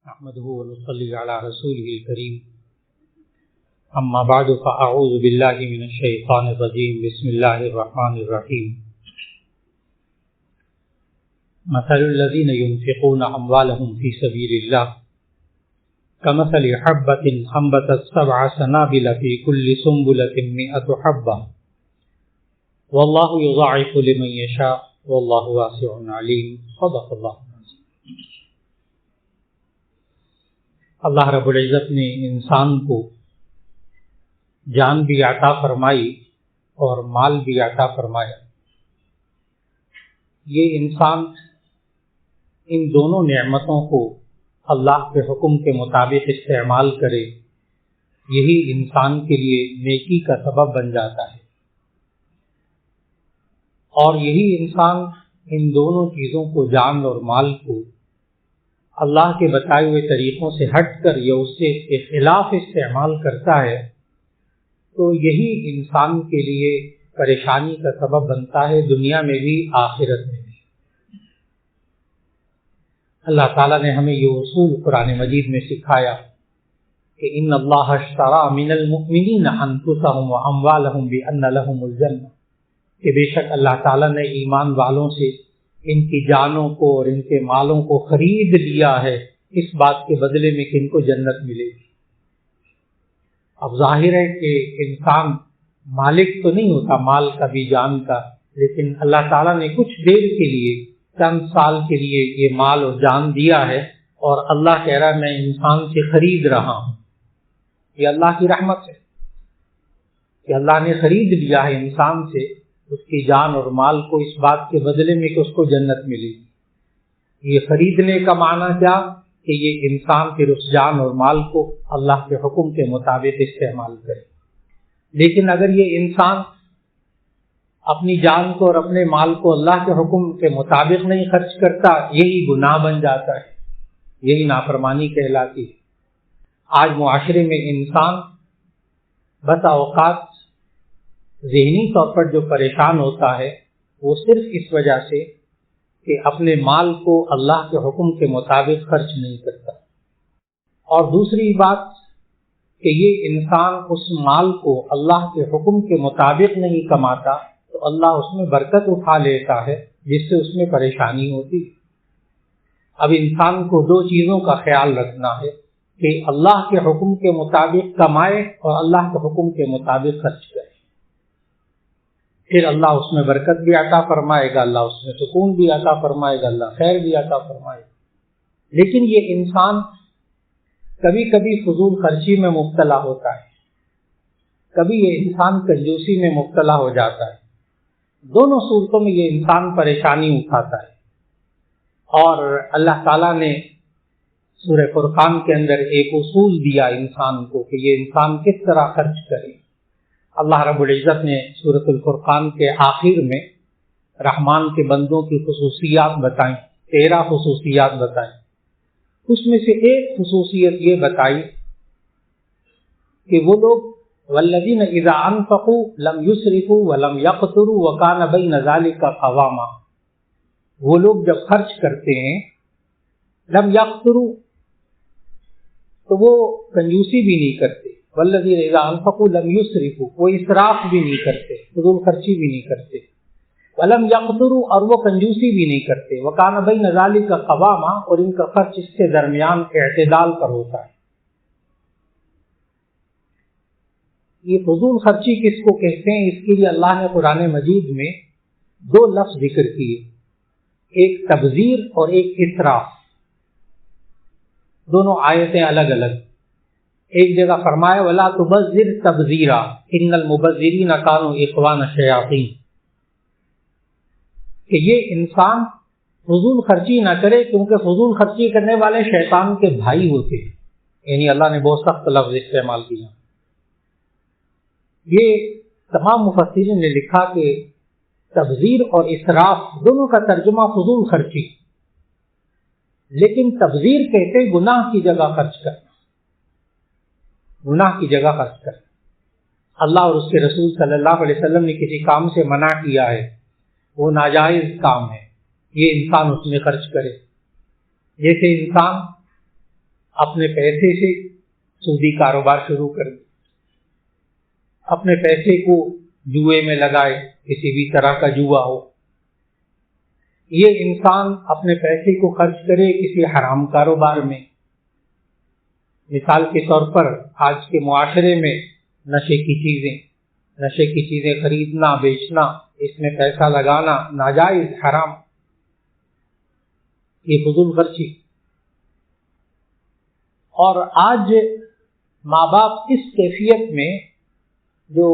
نحمده ونصلي على رسوله الكريم اما بعد فاعوذ بالله من الشيطان الرجيم بسم الله الرحمن الرحيم مثل الذين ينفقون اموالهم في سبيل الله كمثل حبة أنبتت 7 سنابل في كل سنبلة 100 حبة والله يضاعف لمن يشاء والله واسع عليم صدق الله. اللہ رب العزت نے انسان کو جان بھی عطا فرمائی اور مال بھی عطا فرمایا. یہ انسان ان دونوں نعمتوں کو اللہ کے حکم کے مطابق استعمال کرے، یہی انسان کے لیے نیکی کا سبب بن جاتا ہے. اور یہی انسان ان دونوں چیزوں کو، جان اور مال کو، اللہ کے بتائے ہوئے طریقوں سے ہٹ کر یا اس کے خلاف استعمال کرتا ہے تو یہی انسان کے لیے پریشانی کا سبب بنتا ہے، دنیا میں بھی آخرت میں بھی. اللہ تعالیٰ نے ہمیں یہ اصول قرآن مجید میں سکھایا کہ ان اللہ اشتری من المؤمنین انفسهم واموالهم بان لهم الجنہ، کہ بے شک اللہ تعالیٰ نے ایمان والوں سے ان کی جانوں کو اور ان کے مالوں کو خرید لیا ہے اس بات کے بدلے میں کہ ان کو جنت ملے گی. اب ظاہر ہے کہ انسان مالک تو نہیں ہوتا مال کا بھی، جان کا، لیکن اللہ تعالیٰ نے کچھ دیر کے لیے، چند سال کے لیے یہ مال اور جان دیا ہے، اور اللہ کہہ رہا ہے میں انسان سے خرید رہا ہوں. یہ اللہ کی رحمت ہے کہ اللہ نے خرید لیا ہے انسان سے اس کی جان اور مال کو اس بات کے بدلے میں کہ اس کو جنت ملے گی. یہ خریدنے کا معنی کیا کہ یہ انسان پھر اس جان اور مال کو اللہ کے حکم کے مطابق استعمال کرے. لیکن اگر یہ انسان اپنی جان کو اور اپنے مال کو اللہ کے حکم کے مطابق نہیں خرچ کرتا، یہی گناہ بن جاتا ہے، یہی نافرمانی کہلاتی ہے. آج معاشرے میں انسان بس اوقات ذہنی طور پر جو پریشان ہوتا ہے وہ صرف اس وجہ سے کہ اپنے مال کو اللہ کے حکم کے مطابق خرچ نہیں کرتا. اور دوسری بات کہ یہ انسان اس مال کو اللہ کے حکم کے مطابق نہیں کماتا تو اللہ اس میں برکت اٹھا لیتا ہے جس سے اس میں پریشانی ہوتی ہے. اب انسان کو 2 چیزوں کا خیال رکھنا ہے کہ اللہ کے حکم کے مطابق کمائے اور اللہ کے حکم کے مطابق خرچ کرے. پھر اللہ اس میں برکت بھی عطا فرمائے گا، اللہ اس میں سکون بھی عطا فرمائے گا، اللہ خیر بھی عطا فرمائے گا. لیکن یہ انسان کبھی کبھی فضول خرچی میں مبتلا ہوتا ہے، کبھی یہ انسان کنجوسی میں مبتلا ہو جاتا ہے. دونوں صورتوں میں یہ انسان پریشانی اٹھاتا ہے. اور اللہ تعالیٰ نے سورہ فرقان کے اندر ایک اصول دیا انسان کو کہ یہ انسان کس طرح خرچ کرے. اللہ رب العزت نے سورۃ الفرقان کے آخر میں رحمان کے بندوں کی خصوصیات بتائیں، 13 خصوصیات بتائیں. اس میں سے ایک خصوصیت یہ بتائی کہ وہ لوگ والذین اذا انفقوا لم یسرفوا ولم یقتروا وکان بین ذلک قواما، وہ لوگ جب خرچ کرتے ہیں لم یقتروا تو وہ کنجوسی بھی نہیں کرتے، والذین اذا انفقوا لم یسرفوا وہ اسراف بھی نہیں کرتے، فضول خرچی بھی نہیں کرتے، ولم یقتروا اور وہ کنجوسی بھی نہیں کرتے، وکان بین ذلک قواما اور ان کا خرچ اس کے درمیان اعتدال پر ہوتا ہے. یہ فضول خرچی کس کو کہتے ہیں؟ اس کے لیے اللہ نے قرآن مجید میں 2 لفظ ذکر کیے، ایک تبذیر اور ایک اسراف. دونوں آیتیں الگ الگ. ایک جگہ فرمایا وَلَا تُبَذِّرْ تَبْذِيرًا إِنَّ الْمُبَذِّرِينَ كَانُوا إِخْوَانَ الشَّيَاطِينَ، کہ یہ انسان فضول خرچی نہ کرے کیونکہ فضول خرچی کرنے والے شیطان کے بھائی ہوتے ہیں. یعنی اللہ نے بہت سخت لفظ استعمال کیا. یہ تمام مفسرین نے لکھا کہ تبذیر اور اسراف دونوں کا ترجمہ فضول خرچی، لیکن تبذیر کہتے گناہ کی جگہ خرچ کرنا، گناہ کی جگہ خرچ کرنا. اللہ اور اس کے رسول صلی اللہ علیہ وسلم نے کسی کام سے منع کیا ہے، وہ ناجائز کام ہے، یہ انسان اس میں خرچ کرے. جیسے انسان اپنے پیسے سے سودی کاروبار شروع کر دے، اپنے پیسے کو جوئے میں لگائے، کسی بھی طرح کا جوا ہو، یہ انسان اپنے پیسے کو خرچ کرے کسی حرام کاروبار میں۔ مثال کے طور پر آج کے معاشرے میں نشے کی چیزیں خریدنا، بیچنا، اس میں پیسہ لگانا ناجائز، حرام، یہ فضول خرچی۔ اور آج ماں باپ اس کیفیت میں جو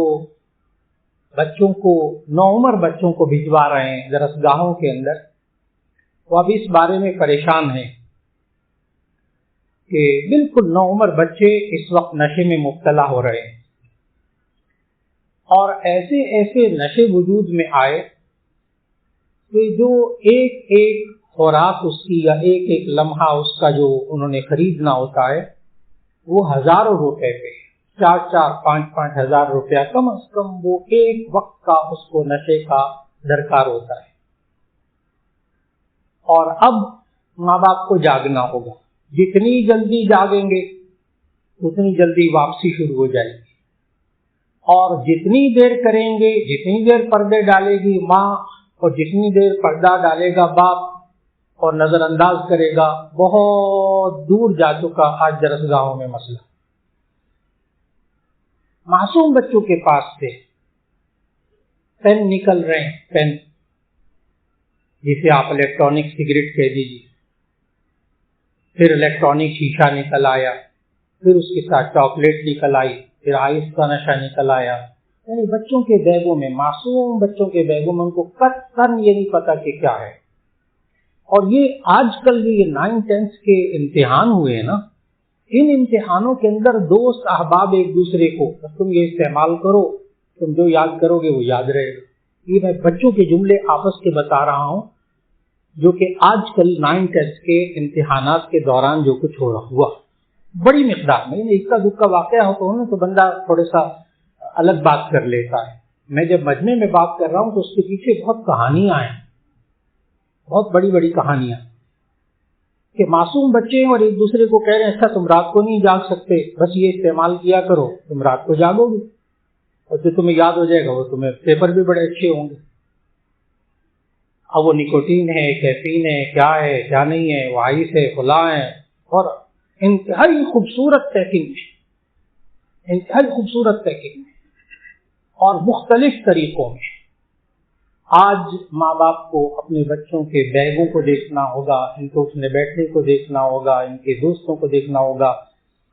بچوں کو، نوعمر بچوں کو بھجوا رہے ہیں درسگاہوں کے اندر، وہ اب اس بارے میں پریشان ہیں کہ بالکل نوعمر بچے اس وقت نشے میں مبتلا ہو رہے ہیں، اور ایسے نشے وجود میں آئے کہ جو ایک ایک خوراک اس کی یا ایک ایک لمحہ اس کا جو انہوں نے خریدنا ہوتا ہے وہ ہزاروں روپے پہ، 4-5 ہزار روپیہ کم از کم وہ ایک وقت کا اس کو نشے کا درکار ہوتا ہے۔ اور اب ماں باپ کو جاگنا ہوگا، جتنی جلدی جاگیں گے اتنی جلدی واپسی شروع ہو جائے گی، اور جتنی دیر کریں گے، جتنی دیر پردے ڈالے گی ماں اور جتنی دیر پردہ ڈالے گا باپ اور نظر انداز کرے گا، بہت دور جا چکا آج درسگاہوں میں مسئلہ۔ معصوم بچوں کے پاس سے پین نکل رہے ہیں، پین جسے آپ الیکٹرانک سگریٹ کہہ دیجیے، پھر الیکٹرانک شیشہ نکل آیا، پھر اس کے ساتھ چاکلیٹ نکل آئی، پھر آئس کا نشہ نکل آیا۔ یعنی بچوں کے بیگوں میں، معصوم بچوں کے بیگوں میں ان کو قطعاً یہ نہیں پتا کہ کیا ہے۔ اور یہ آج کل یہ 9-10 کے امتحان ہوئے ہیں نا، ان امتحانوں کے اندر دوست احباب ایک دوسرے کو، تم یہ استعمال کرو، تم جو یاد کرو گے وہ یاد رہے گا۔ یہ میں بچوں کے جملے آپس کے بتا رہا ہوں، جو کہ آج کل 9-10 کے امتحانات کے دوران جو کچھ ہوا بڑی مقدار میں، ایک کا دکھ کا واقعہ ہوتا ہے تو بندہ تھوڑا سا الگ بات کر لیتا ہے۔ میں جب مجمع میں بات کر رہا ہوں تو اس کے پیچھے بہت کہانیاں ہیں، بہت بڑی بڑی کہانیاں، کہ معصوم بچے ہیں اور ایک دوسرے کو کہہ رہے ہیں اچھا تم رات کو نہیں جاگ سکتے، بس یہ استعمال کیا کرو، تم رات کو جاگو گے اور جو تمہیں یاد ہو جائے گا وہ تمہیں پیپر بھی بڑے اچھے ہوں گے۔ اب وہ نکوٹین ہے، کیفین ہے، کیا ہے کیا نہیں ہے، وہ آئس ہے، فلاں ہے، اور انتہائی خوبصورت پیکنگ میں، انتہائی خوبصورت پیکنگ میں اور مختلف طریقوں میں۔ آج ماں باپ کو اپنے بچوں کے بیگوں کو دیکھنا ہوگا، ان کو اٹھنے بیٹھنے کو دیکھنا ہوگا، ان کے دوستوں کو دیکھنا ہوگا۔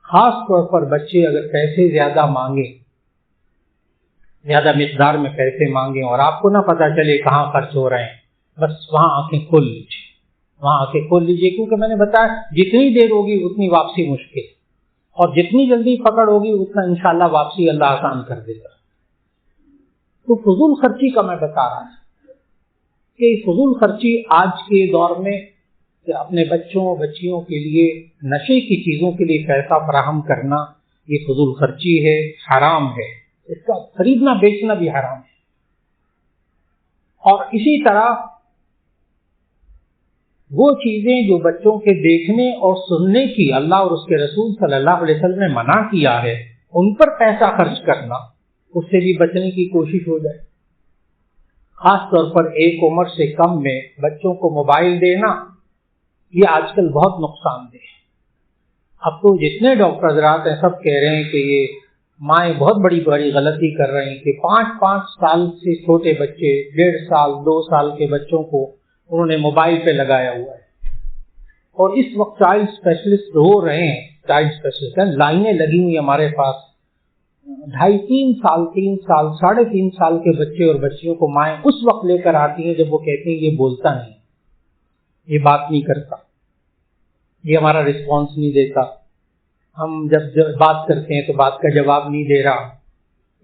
خاص طور پر بچے اگر پیسے زیادہ مانگیں، زیادہ مقدار میں پیسے مانگیں اور آپ کو نہ پتہ چلے کہاں خرچ ہو رہے ہیں، بس وہاں آنکھیں کھول لیجیے، وہاں آنکھیں کھول لیجیے، کیونکہ میں نے بتایا جتنی دیر ہوگی اتنی واپسی مشکل، اور جتنی جلدی پکڑ ہوگی اتنا انشاءاللہ واپسی اللہ آسان کر دے گا۔ تو فضول خرچی کا میں بتا رہا ہوں کہ فضول خرچی آج کے دور میں کہ اپنے بچوں بچیوں کے لیے نشے کی چیزوں کے لیے پیسہ فراہم کرنا، یہ فضول خرچی ہے، حرام ہے، اس کا خریدنا بیچنا بھی حرام ہے۔ اور اسی طرح وہ چیزیں جو بچوں کے دیکھنے اور سننے کی اللہ اور اس کے رسول صلی اللہ علیہ وسلم نے منع کیا ہے، ان پر پیسہ خرچ کرنا، اس سے بھی بچنے کی کوشش ہو جائے۔ خاص طور پر ایک عمر سے کم میں بچوں کو موبائل دینا، یہ آج کل بہت نقصان دہ ہے۔ اب تو جتنے ڈاکٹر حضرات ہیں سب کہہ رہے ہیں کہ یہ مائیں بہت بڑی غلطی کر رہی ہیں کہ 5 سال سے چھوٹے بچے، 1.5 سال 2 سال کے بچوں کو انہوں نے موبائل پہ لگایا ہوا ہے، اور اس وقت چائلڈ اسپیشلسٹ ہو رہے ہیں، چائلڈ اسپیشلسٹ ہیں، لائنیں لگی ہوئی ہمارے پاس، 2.5-3 سال 3 سال 3.5 سال کے بچے اور بچیوں کو مائیں اس وقت لے کر آتی ہیں جب وہ کہتے ہیں یہ بولتا نہیں، یہ بات نہیں کرتا، یہ ہمارا رسپانس نہیں دیتا، ہم جب بات کرتے ہیں تو بات کا جواب نہیں دے رہا،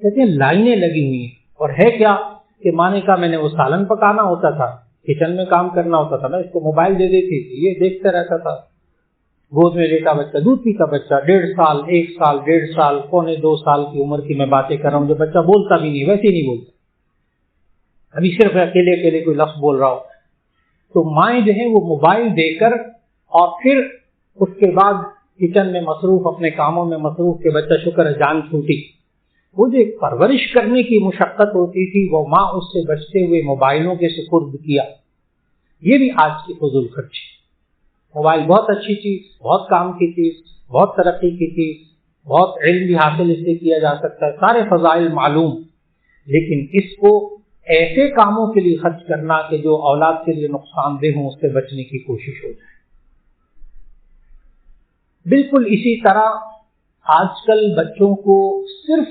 کہتے ہیں لائنیں لگی ہوئی ہیں۔ اور ہے کیا کہ ماں نے کہا میں نے وہ سالن پکانا ہوتا تھا، کچن میں کام کرنا ہوتا تھا، میں اس کو موبائل دے دیتی تھی، یہ دیکھتا رہتا تھا، گود میں لیٹا بچہ، دودھ پیتا بچہ، 1.5 سال 1 سال 1.5 سال 1.25-2 سال کی عمر کی میں باتیں کر رہا ہوں، جو بچہ بولتا بھی نہیں، ویسے ہی نہیں بولتا، ابھی صرف اکیلے کوئی لفظ بول رہا ہو، تو مائیں جو ہیں وہ موبائل دے کر اور پھر اس کے بعد کچن میں مصروف، اپنے کاموں میں مصروف کہ بچہ شکر ہے جان چھوٹی. وہ جو ایک پرورش کرنے کی مشقت ہوتی تھی وہ ماں اس سے بچتے ہوئے موبائلوں کے سپرد کیا. یہ بھی آج کی فضول خرچی. موبائل بہت اچھی چیز، بہت کام کی چیز، بہت ترقی کی چیز، بہت علم بھی حاصل اس سے کیا جا سکتا ہے، سارے فضائل معلوم، لیکن اس کو ایسے کاموں کے لیے خرچ کرنا کہ جو اولاد کے لیے نقصان دہ ہوں اس سے بچنے کی کوشش ہو جائے. بالکل اسی طرح آج کل بچوں کو صرف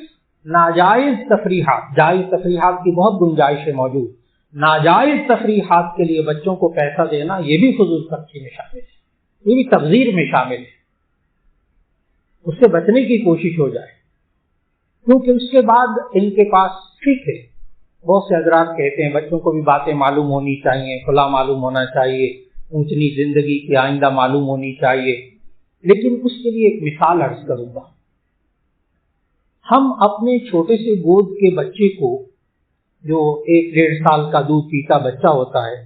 ناجائز تفریحات، جائز تفریحات کی بہت گنجائش ہے موجود، ناجائز تفریحات کے لیے بچوں کو پیسہ دینا یہ بھی فضول خرچی میں شامل ہے، یہ بھی تبذیر میں شامل ہے. اس سے بچنے کی کوشش ہو جائے، کیونکہ اس کے بعد ان کے پاس ٹھیک ہے بہت سے حضرات کہتے ہیں بچوں کو بھی باتیں معلوم ہونی چاہیے، کھلا معلوم ہونا چاہیے، اونچ نیچ زندگی کی آئندہ معلوم ہونی چاہیے، لیکن اس کے لیے ایک مثال عرض کروں گا. ہم اپنے چھوٹے سے گود کے بچے کو جو 1-1.5 سال کا دودھ پیتا بچہ ہوتا ہے،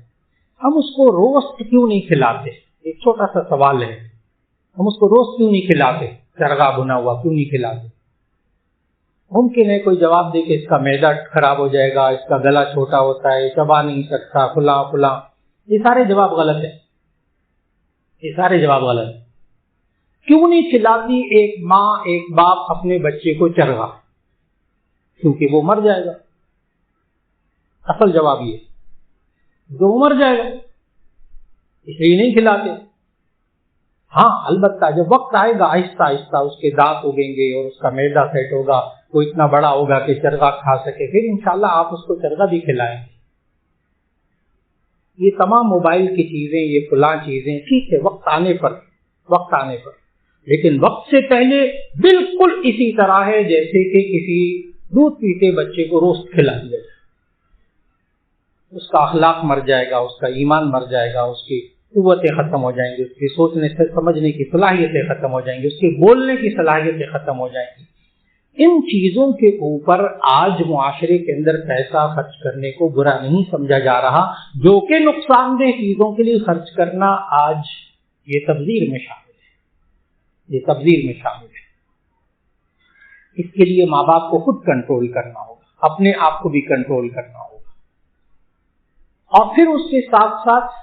ہم اس کو روسٹ کیوں نہیں کھلاتے؟ ایک چھوٹا سا سوال ہے، ہم اس کو روسٹ کیوں نہیں کھلاتے؟ چرگا بنا ہوا کیوں نہیں کھلاتے؟ ممکن ہے کوئی جواب دے کہ اس کا معدہ خراب ہو جائے گا، اس کا گلا چھوٹا ہوتا ہے، چبا نہیں سکتا، فلاں فلاں. یہ سارے جواب غلط ہیں، یہ سارے جواب غلط ہیں. کیوں نہیں کھلاتی ایک ماں ایک باپ اپنے بچے کو چرگا؟ کیونکہ وہ مر جائے گا. اصل جواب یہ جو مر جائے گا اس لیے نہیں کھلاتے. ہاں البتہ جب وقت آئے گا آہستہ آہستہ اس کے دانت اگیں گے اور اس کا معدہ سیٹ ہوگا، وہ اتنا بڑا ہوگا کہ چرگا کھا سکے، پھر انشاءاللہ آپ اس کو چرگا بھی کھلائیں گے. یہ تمام موبائل کی چیزیں، یہ فلاں چیزیں ٹھیک ہے وقت آنے پر، لیکن وقت سے پہلے بالکل اسی طرح ہے جیسے کہ کسی دودھ پیتے بچے کو روسٹ کھلا دیا جائے. اس کا اخلاق مر جائے گا، اس کا ایمان مر جائے گا، اس کی قوتیں ختم ہو جائیں گی، اس کی سوچنے سے سمجھنے کی صلاحیتیں ختم ہو جائیں گی، اس کی بولنے کی صلاحیتیں ختم ہو جائیں گی. ان چیزوں کے اوپر آج معاشرے کے اندر پیسہ خرچ کرنے کو برا نہیں سمجھا جا رہا، جو کہ نقصان دہ چیزوں کے لیے خرچ کرنا آج یہ تبذیر میں شامل ہے، یہ تبذیر میں شامل ہے. اس کے لیے ماں باپ کو خود کنٹرول کرنا ہوگا، اپنے آپ کو بھی کنٹرول کرنا ہوگا. اور پھر اس کے ساتھ ساتھ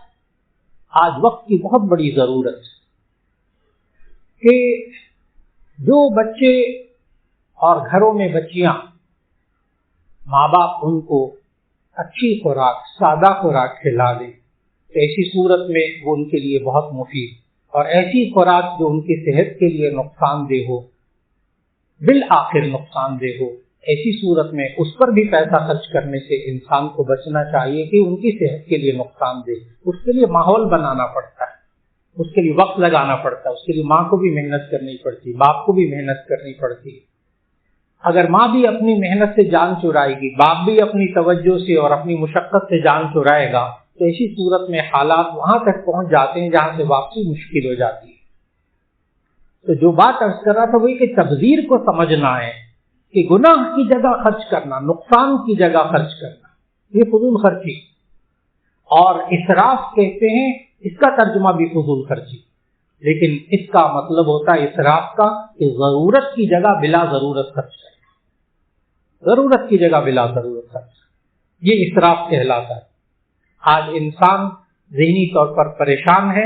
آج وقت کی بہت بڑی ضرورت ہے کہ جو بچے اور گھروں میں بچیاں، ماں باپ ان کو اچھی خوراک، سادہ خوراک کھلا دیں، ایسی صورت میں وہ ان کے لیے بہت مفید، اور ایسی خوراک جو ان کی صحت کے لیے نقصان دہ ہو، بالآخر نقصان دہ ہو، ایسی صورت میں اس پر بھی پیسہ خرچ کرنے سے انسان کو بچنا چاہیے کہ ان کی صحت کے لیے نقصان دہ. اس کے لیے ماحول بنانا پڑتا ہے، اس کے لیے وقت لگانا پڑتا ہے، اس کے لیے ماں کو بھی محنت کرنی پڑتی، باپ کو بھی محنت کرنی پڑتی. اگر ماں بھی اپنی محنت سے جان چرائے گی، باپ بھی اپنی توجہ سے اور اپنی مشقت سے جان چرائے گا، تو ایسی صورت میں حالات وہاں تک پہنچ جاتے ہیں جہاں سے واپسی مشکل ہو جاتی ہے. تو جو بات عرض کر رہا تھا وہی کہ تبذیر کو سمجھنا ہے کہ گناہ کی جگہ خرچ کرنا، نقصان کی جگہ خرچ کرنا، یہ فضول خرچی. اور اسراف کہتے ہیں، اس کا ترجمہ بھی فضول خرچی، لیکن اس کا مطلب ہوتا ہے اسراف کا کہ ضرورت کی جگہ بلا ضرورت خرچ کرنا، ضرورت کی جگہ بلا ضرورت خرچ، یہ اسراف کہلاتا ہے. آج انسان ذہنی طور پر پریشان ہے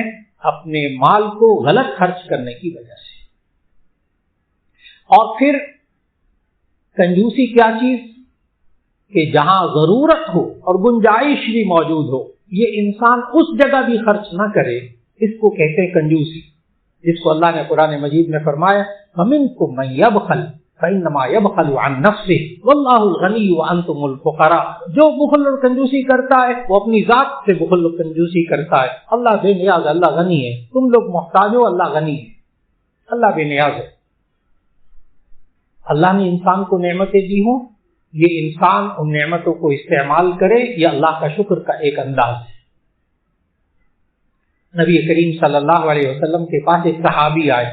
اپنے مال کو غلط خرچ کرنے کی وجہ سے. اور پھر کنجوسی کیا چیز کہ جہاں ضرورت ہو اور گنجائش بھی موجود ہو، یہ انسان اس جگہ بھی خرچ نہ کرے، اس کو کہتے ہیں کنجوسی، جس کو اللہ نے قرآن مجید میں فرمایا فَمِنْكُم مَّن يَبْخَلُ فَإِنَّمَا يَبْخَلُ عَن نَّفْسِهِ وَاللَّهُ الْغَنِيُّ وَأَنْتُمُ الْفُقَرَاءُ. جو بخل اور کنجوسی کرتا ہے وہ اپنی ذات سے بخل اور کنجوسی کرتا ہے. اللہ بے نیاز، اللہ غنی ہے، تم لوگ محتاج ہو، اللہ غنی ہے، اللہ بے نیاز ہے. اللہ نے انسان کو نعمتیں دی ہوں، یہ انسان ان نعمتوں کو استعمال کرے، یہ اللہ کا شکر کا ایک انداز ہے. نبی کریم صلی اللہ علیہ وسلم کے پاس ایک صحابی آئے.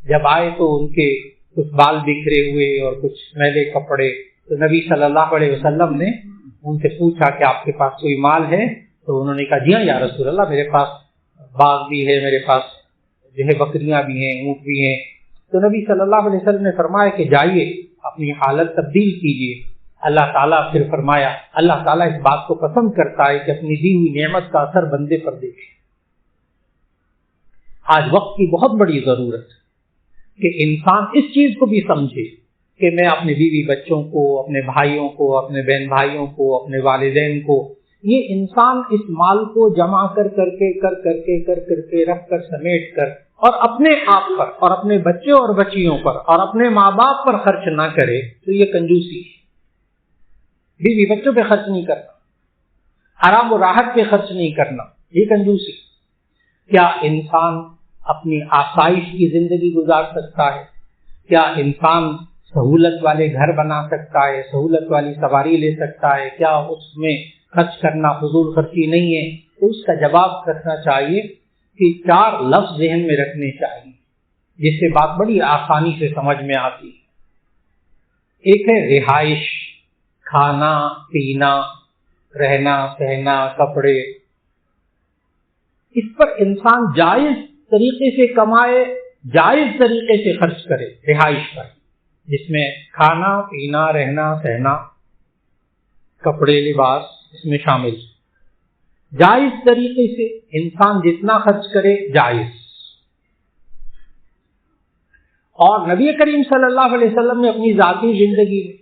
جب آئے تو ان کے کچھ بال بکھرے ہوئے اور کچھ میلے کپڑے، تو نبی صلی اللہ علیہ وسلم نے ان سے پوچھا کہ آپ کے پاس کوئی مال ہے؟ تو انہوں نے کہا جی ہاں یا رسول اللہ، میرے پاس باغ بھی ہے، میرے پاس جو ہے بکریاں بھی ہیں، اونٹ بھی ہیں. تو نبی صلی اللہ علیہ وسلم نے فرمایا کہ جائیے اپنی حالت تبدیل کیجیے. اللہ تعالیٰ پھر فرمایا اللہ تعالیٰ اس بات کو پسند کرتا ہے کہ اپنی دی ہوئی نعمت کا اثر بندے پر دیکھے. آج وقت کی بہت بڑی ضرورت ہے کہ انسان اس چیز کو بھی سمجھے کہ میں اپنے بیوی بچوں کو، اپنے بھائیوں کو، اپنے بہن بھائیوں کو، اپنے والدین کو، یہ انسان اس مال کو جمع کر کے رکھ کر سمیٹ کر اور اپنے آپ پر اور اپنے بچے اور بچیوں پر اور اپنے ماں باپ پر خرچ نہ کرے تو یہ کنجوسی ہے. بیوی بچوں پہ خرچ نہیں کرنا، آرام و راحت پہ خرچ نہیں کرنا، یہ کنجوسی. کیا انسان اپنی آسائش کی زندگی گزار سکتا ہے؟ کیا انسان سہولت والے گھر بنا سکتا ہے، سہولت والی سواری لے سکتا ہے؟ کیا اس میں خرچ کرنا فضول خرچی نہیں ہے؟ تو اس کا جواب رکھنا چاہیے کہ 4 لفظ ذہن میں رکھنے چاہیے جس سے بات بڑی آسانی سے سمجھ میں آتی ہے. ایک ہے رہائش، کھانا پینا، رہنا سہنا، کپڑے. اس پر انسان جائز طریقے سے کمائے، جائز طریقے سے خرچ کرے. رہائش پر جس میں کھانا پینا، رہنا سہنا، کپڑے لباس اس میں شامل. جائز طریقے سے انسان جتنا خرچ کرے جائز. اور نبی کریم صلی اللہ علیہ وسلم نے اپنی ذاتی زندگی میں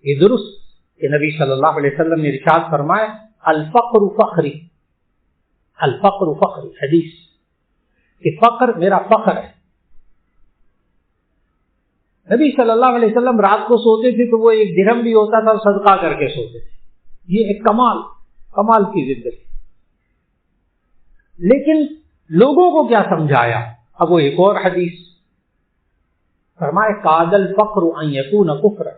یہ درست کہ نبی صلی اللہ علیہ وسلم نے ارشاد فرمایا الفقر فخری، الفقر فخری، حدیث کہ فقر میرا فخر ہے. نبی صلی اللہ علیہ وسلم رات کو سوتے تھے تو وہ 1 درہم بھی ہوتا تھا اور صدقہ کر کے سوتے تھے. یہ ایک کمال کی زندگی. لیکن لوگوں کو کیا سمجھایا؟ اب وہ ایک اور حدیث فرمائے کاد الفقر ان یکون کفرا.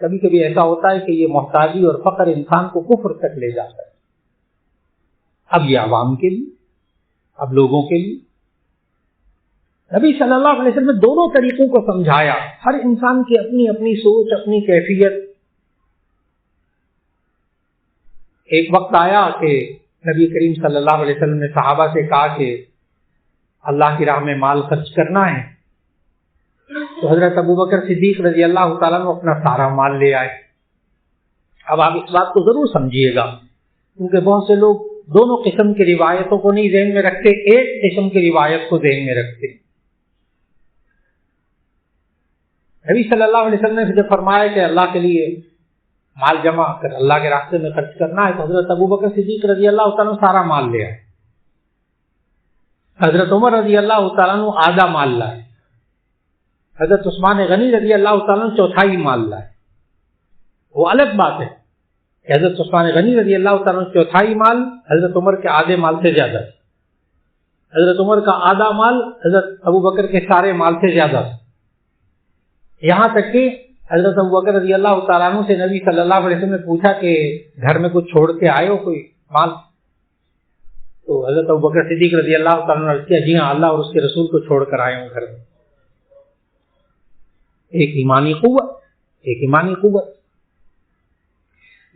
کبھی کبھی ایسا ہوتا ہے کہ یہ محتاجی اور فقر انسان کو کفر تک لے جاتا ہے. اب یہ عوام کے لیے، اب لوگوں کے لیے نبی صلی اللہ علیہ وسلم نے دونوں طریقوں کو سمجھایا. ہر انسان کی اپنی اپنی سوچ، اپنی کیفیت. ایک وقت آیا کہ نبی کریم صلی اللہ علیہ وسلم نے صحابہ سے کہا کہ اللہ کی راہ میں مال خرچ کرنا ہے. تو حضرت ابوبکر صدیق رضی اللہ تعالیٰ عنہ اپنا سارا مال لے آئے. اب آپ اس بات کو ضرور سمجھیے گا کیونکہ بہت سے لوگ دونوں قسم کی روایتوں کو نہیں ذہن میں رکھتے، ایک قسم کی روایت کو ذہن میں رکھتے. نبی صلی اللہ علیہ وسلم نے جب فرمایا کہ اللہ کے لیے مال جمع کر اللہ کے راستے میں خرچ کرنا ہے تو حضرت ابوبکر صدیق رضی اللہ تعالیٰ عنہ سارا مال لے آئے. حضرت عمر رضی اللہ تعالیٰ عنہ آدھا مال لائے. حضرت عثمان غنی رضی اللہ تعالیٰ عنہ 1/4 مال لائے. وہ الگ بات ہے کہ حضرت عثمان غنی رضی اللہ تعالیٰ عنہ 1/4 مال حضرت عمر کے آدھے مال سے زیادہ ہے. حضرت عمر کا آدھا مال حضرت ابوبکر کے سارے مال سے زیادہ ہے. یہاں تک کہ حضرت ابوبکر رضی اللہ تعالیٰ عنہ سے نبی صلی اللہ علیہ وسلم نے پوچھا کہ گھر میں کچھ چھوڑ کے آئے ہو کوئی مال؟ تو حضرت ابوبکر صدیق رضی اللہ تعالیٰ عنہ نے کہا جی ہاں، اللہ اور اس کے رسول کو چھوڑ کر آئے ہوں گھر میں. ایک ایمانی قوت.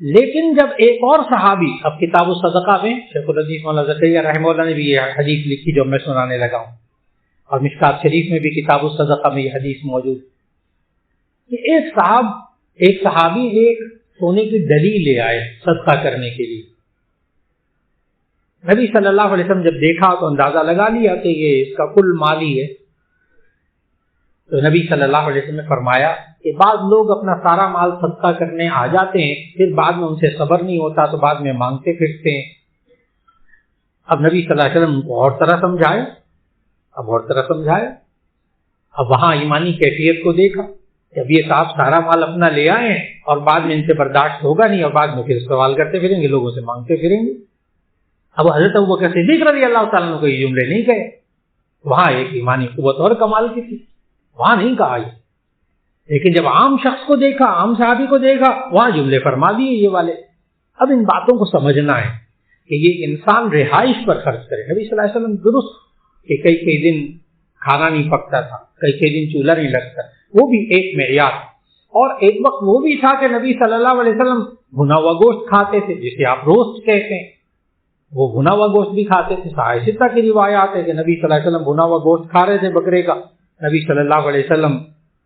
لیکن جب ایک اور صحابی، اب کتاب الصدقہ میں شیخ الحدیث مولانا زکریا رحمہ اللہ نے بھی یہ حدیث لکھی جو میں سنانے لگا ہوں، اور مشکات شریف میں بھی کتاب الصدقہ میں یہ حدیث موجود کہ ایک صحابی ایک سونے کی ڈلی لے آئے صدقہ کرنے کے لیے. نبی صلی اللہ علیہ وسلم جب دیکھا تو اندازہ لگا لیا کہ یہ اس کا کل مال ہی ہے. تو نبی صلی اللہ علیہ وسلم نے فرمایا کہ بعض لوگ اپنا سارا مال صدقہ کرنے آ جاتے ہیں، پھر بعد میں ان سے صبر نہیں ہوتا تو بعد میں مانگتے پھرتے ہیں. اب نبی صلی اللہ علیہ وسلم کو اور طرح سمجھائے. اب وہاں ایمانی کیفیت کو دیکھا. جب یہ صاحب سارا مال اپنا لے آئے ہیں اور بعد میں ان سے برداشت ہوگا نہیں اور بعد میں پھر سوال کرتے پھریں گے، لوگوں سے مانگتے پھریں گے. اب حضرت ابوبکر صدیق رضی اللہ تعالیٰ عنہ کو یہ جملے نہیں کہے. وہاں ایک ایمانی قوت اور کمال کی تھی، وہاں نہیں کہا یہ. لیکن جب عام شخص کو دیکھا، عام صحابی کو دیکھا، وہاں جملے فرما دیے یہ والے. اب ان باتوں کو سمجھنا ہے کہ یہ انسان رہائش پر خرچ کرے. نبی صلی اللہ علیہ وسلم درست کہ کئی دن کھانا نہیں پکتا تھا، کئی دن چولہا نہیں لگتا، وہ بھی ایک معیار. اور ایک وقت وہ بھی تھا کہ نبی صلی اللہ علیہ وسلم بھنا ہوا گوشت کھاتے تھے جسے آپ روسٹ کہتے ہیں. وہ بھنا ہوا گوشت بھی کھاتے تھے. صحیح ستہ کی روایات ہے کہ نبی صلی اللہ علیہ وسلم بھنا ہوا گوشت کھا رہے تھے بکرے کا. نبی صلی اللہ علیہ وسلم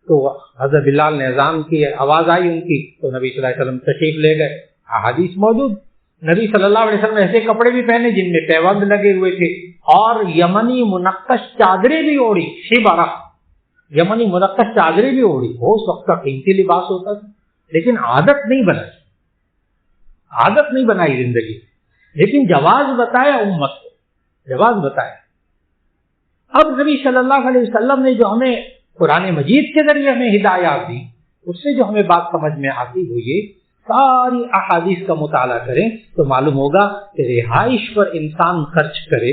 تو حضرت بلال نے اذان کی, آواز آئی ان کی, تو نبی صلی اللہ علیہ وسلم تشریف لے گئے. احادیث موجود. نبی صلی اللہ علیہ وسلم ایسے کپڑے بھی پہنے جن میں پیوند لگے ہوئے تھے, اور یمنی منقش چادریں بھی اوڑھی. شبرا یمنی منقش چادریں بھی اوڑھی. وہ اس وقت کا قیمتی لباس ہوتا تھا, لیکن عادت نہیں بنائی, عادت نہیں بنائی زندگی. لیکن جواز بتایا امت کو, جواز بتایا. اب نبی صلی اللہ علیہ وسلم نے جو ہمیں قرآن مجید کے ذریعے ہمیں ہدایات دی, اس سے جو ہمیں بات سمجھ میں آتی وہ یہ, ساری احادیث کا مطالعہ کریں تو معلوم ہوگا کہ رہائش پر انسان خرچ کرے,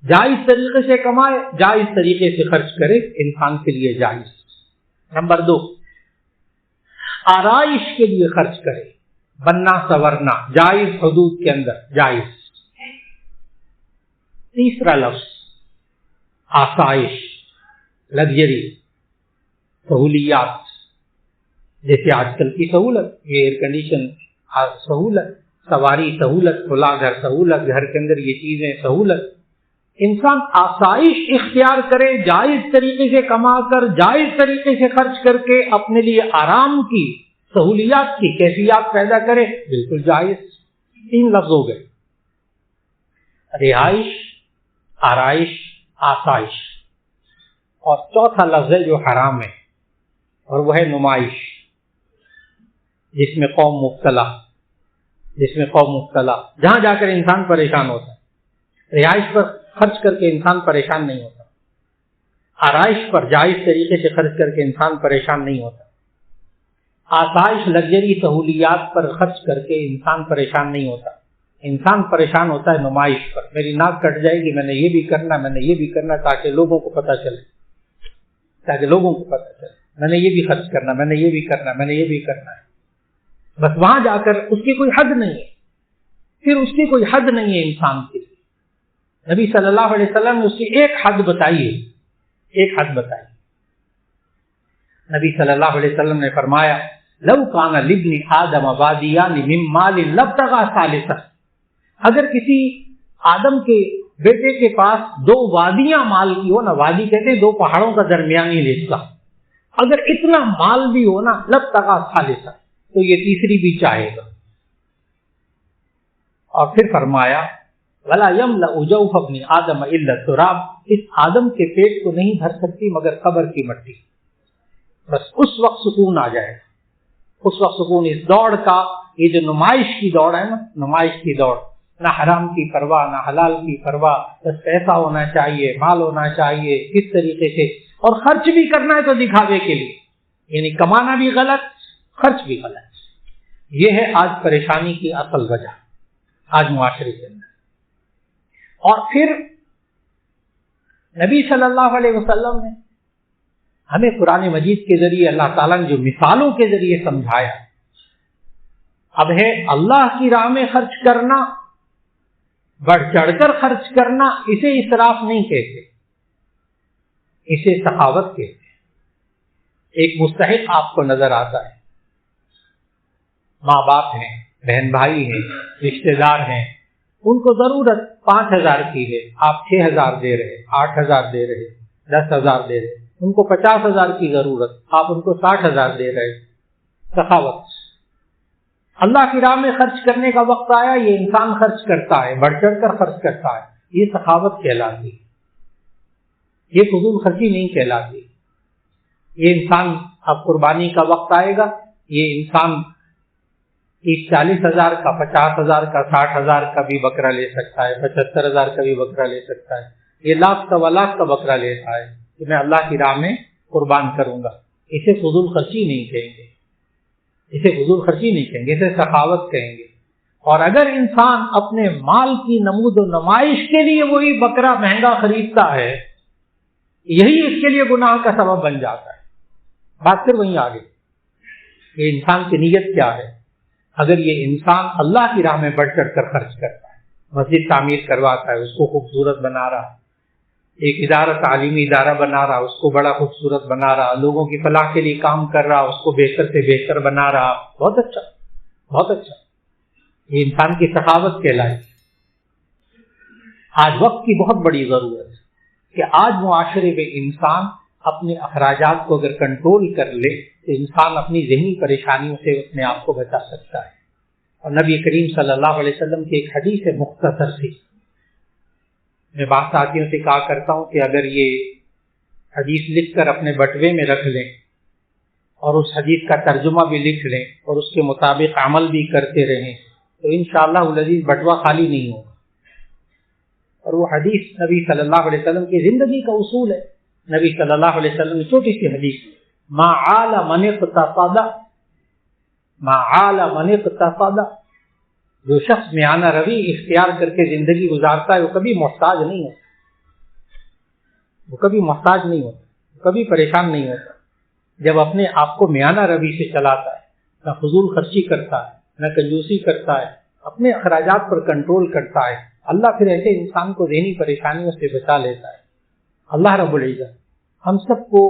جائز طریقے سے کمائے, جائز طریقے سے خرچ کرے, انسان کے لیے جائز. نمبر 2, آرائش کے لیے خرچ کرے, بننا سورنا جائز حدود کے اندر جائز. تیسرا لفظ آسائش, لگژری, سہولیات, جیسے آج کل کی سہولت, یہ ایئر کنڈیشن سہولت, سواری سہولت, کھلا گھر سہولت, گھر کے اندر یہ چیزیں سہولت. انسان آسائش اختیار کرے, جائز طریقے سے کما کر, جائز طریقے سے خرچ کر کے اپنے لیے آرام کی, سہولیات کی کیفیات پیدا کرے, بالکل جائز. 3 لفظ ہو گئے, رہائش, آرائش, آسائش. اور چوتھا لفظ ہے جو حرام ہے, اور وہ ہے نمائش, جس میں قوم مبتلا, جس میں قوم مبتلا, جہاں جا کر انسان پریشان ہوتا ہے. رہائش پر خرچ کر کے انسان پریشان نہیں ہوتا, آرائش پر جائز طریقے سے خرچ کر کے انسان پریشان نہیں ہوتا, آسائش لگژری سہولیات پر خرچ کر کے انسان پریشان نہیں ہوتا. انسان پریشان ہوتا ہے نمائش پر, میری ناک کٹ جائے گی, میں نے یہ بھی کرنا, میں نے یہ بھی کرنا, تاکہ لوگوں کو پتہ چلے, تاکہ لوگوں کو پتہ چلے, میں نے یہ بھی خرچ کرنا, میں نے یہ بھی کرنا, میں نے یہ بھی کرنا ہے. بس وہاں جا کر اس کی کوئی حد نہیں ہے, پھر اس کی کوئی حد نہیں ہے انسان کے لیے. نبی صلی اللہ علیہ وسلم نے اس کی ایک حد بتائی ہے, ایک حد بتائی. نبی صلی اللہ علیہ وسلم نے فرمایا, لو کان لابن آدم وادیان من مال لابتغى ثالثا, اگر کسی آدم کے بیٹے کے پاس 2 وادیاں مال کی ہو نا, وادی کہتے ہیں 2 پہاڑوں کا درمیانی حصہ, اگر اتنا مال بھی ہو نا, لابتغى ثالثا, تو یہ تیسری بھی چاہے گا. اور پھر فرمایا, ولا يملأ جوف ابن آدم الا التراب, اس آدم کے پیٹ کو نہیں بھر سکتی مگر قبر کی مٹی. بس اس وقت سکون آ جائے گا, اس وقت سکون. اس دوڑ کا, یہ جو نمائش کی دوڑ ہے نا, نمائش کی دوڑ, نہ حرام کی پرواہ, نہ حلال کی پرواہ, بس پیسہ ہونا چاہیے, مال ہونا چاہیے, کس طریقے سے, اور خرچ بھی کرنا ہے تو دکھاوے کے لیے, یعنی کمانا بھی غلط, خرچ بھی غلط. یہ ہے آج پریشانی کی اصل وجہ آج معاشرے کے اندر. اور پھر نبی صلی اللہ علیہ وسلم نے ہمیں قرآن مجید کے ذریعے اللہ تعالیٰ نے جو مثالوں کے ذریعے سمجھایا, اب ہے اللہ کی راہ میں خرچ کرنا, بڑھ چڑھ کر خرچ کرنا, اسے اسراف نہیں کہتے, اسے سخاوت کہتے. ایک مستحق آپ کو نظر آتا ہے, ماں باپ ہیں, بہن بھائی ہیں, رشتہ دار ہیں, ان کو ضرورت 5,000 کی ہے, آپ 6,000 دے رہے, 8,000 دے رہے, 10,000 دے رہے. ان کو 50,000 کی ضرورت, آپ ان کو 60,000 دے رہے. سخاوت. اللہ کی راہ میں خرچ کرنے کا وقت آیا, یہ انسان خرچ کرتا ہے, بڑھ چڑھ کر خرچ کرتا ہے, یہ سخاوت کہلاتی, یہ فضول خرچی نہیں کہلاتی. یہ انسان, اب قربانی کا وقت آئے گا, یہ انسان 30-40,000 کا, 50,000 کا, 60,000 کا بھی بکرا لے سکتا ہے, 75,000 کا بھی بکرا لے سکتا ہے. یہ لاکھ سوا لاکھ کا بکرا لیتا ہے کہ میں اللہ کی راہ میں قربان کروں گا. اسے فضول خرچی نہیں کہیں گے, اسے فضول خرچی نہیں کہیں گے, اسے سخاوت کہیں گے. اور اگر انسان اپنے مال کی نمود و نمائش کے لیے وہی بکرا مہنگا خریدتا ہے, یہی اس کے لیے گناہ کا سبب بن جاتا ہے. بات پھر وہیں آگے, یہ انسان کی نیت کیا ہے. اگر یہ انسان اللہ کی راہ میں بڑھ چڑھ کر خرچ کرتا ہے, مسجد تعمیر کرواتا ہے, اس کو خوبصورت بنا رہا, ایک ادارہ تعلیمی ادارہ بنا رہا, اس کو بڑا خوبصورت بنا رہا, لوگوں کی فلاح کے لیے کام کر رہا, اس کو بہتر سے بہتر بنا رہا, بہت اچھا, بہت اچھا. یہ انسان کی سخاوت کہلائے. آج وقت کی بہت بڑی ضرورت ہے کہ آج معاشرے میں انسان اپنے اخراجات کو اگر کنٹرول کر لے تو انسان اپنی ذہنی پریشانیوں سے اپنے آپ کو بچا سکتا ہے۔ اور نبی کریم صلی اللہ علیہ وسلم کی ایک حدیث مختصر سی، میں بعض ساتھیوں سے کہا کرتا ہوں کہ اگر یہ حدیث لکھ کر اپنے بٹوے میں رکھ لیں اور اس حدیث کا ترجمہ بھی لکھ لیں اور اس کے مطابق عمل بھی کرتے رہیں تو انشاءاللہ العزیز بٹوا خالی نہیں ہوگا۔ اور وہ حدیث نبی صلی اللہ علیہ وسلم کی زندگی کا اصول ہے۔ نبی صلی اللہ علیہ وسلم کی چھوٹی سی حدیث، ما عال من اقتصد، ما عال من اقتصد، جو شخص میانہ روی اختیار کر کے زندگی گزارتا ہے وہ کبھی محتاج نہیں ہوتا، وہ کبھی محتاج نہیں ہوتا، وہ کبھی پریشان نہیں ہوتا۔ جب اپنے آپ کو میانہ روی سے چلاتا ہے، نہ فضول خرچی کرتا ہے، نہ کنجوسی کرتا ہے، اپنے اخراجات پر کنٹرول کرتا ہے، اللہ پھر ایسے انسان کو ذہنی پریشانیوں سے بچا لیتا ہے۔ اللہ رب العزت ہم سب کو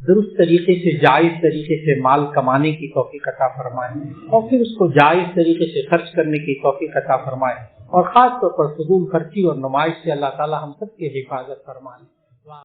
درست طریقے سے، جائز طریقے سے مال کمانے کی توفیق عطا فرمائے اور پھر اس کو جائز طریقے سے خرچ کرنے کی توفیق عطا فرمائے، اور خاص طور پر فضول خرچی اور نمائش سے اللہ تعالی ہم سب کی حفاظت فرمائے۔